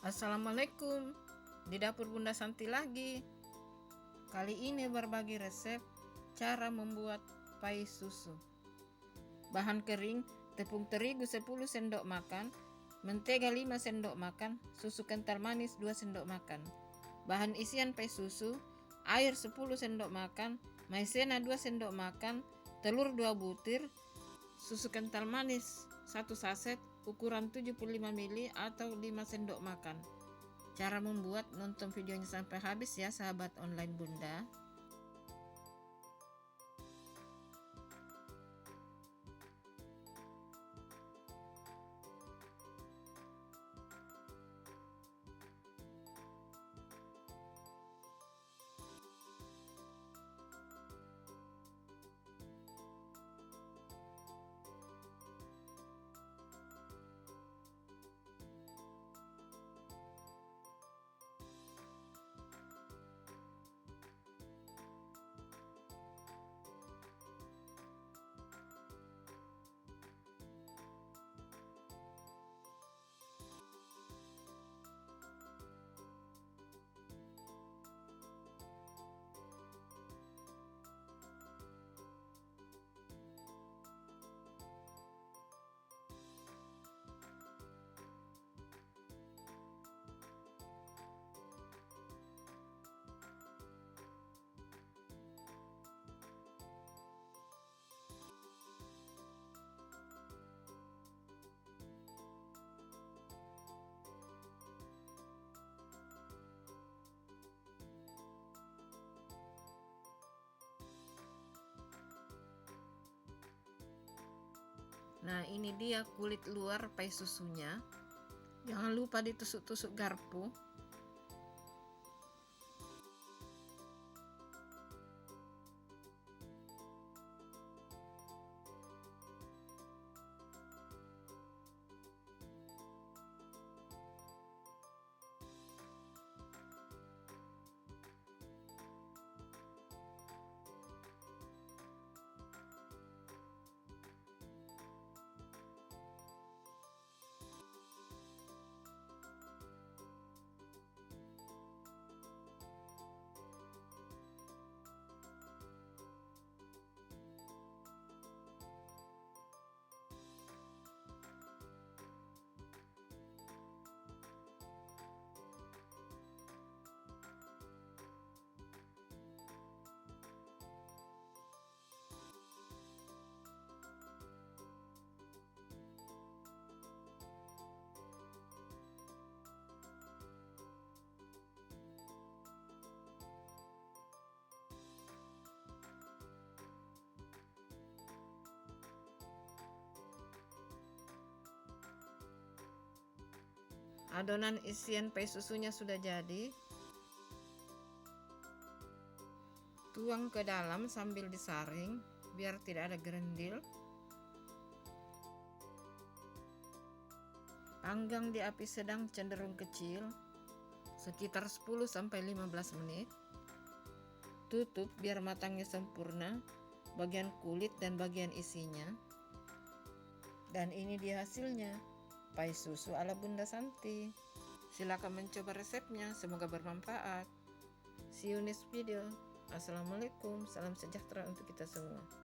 Assalamualaikum, di dapur Bunda Santi lagi. Kali ini berbagi resep cara membuat pai susu. Bahan kering: tepung terigu 10 sendok makan, mentega 5 sendok makan, susu kental manis 2 sendok makan. Bahan isian pai susu: air 10 sendok makan, maizena 2 sendok makan, telur 2 butir, susu kental manis 1 saset ukuran 75 ml atau 5 sendok makan. Cara membuat, nonton videonya sampai habis ya sahabat online Bunda. Nah, ini dia kulit luar pai susunya. Jangan lupa ditusuk-tusuk garpu. Adonan isian pai susunya sudah jadi. Tuang ke dalam sambil disaring biar tidak ada gerendil. Panggang di api sedang cenderung kecil sekitar 10-15 menit. Tutup biar matangnya sempurna bagian kulit dan bagian isinya. Dan ini dia hasilnya, pai susu ala Bunda Santi. Silakan mencoba resepnya, semoga bermanfaat. See you next video. Assalamualaikum, salam sejahtera untuk kita semua.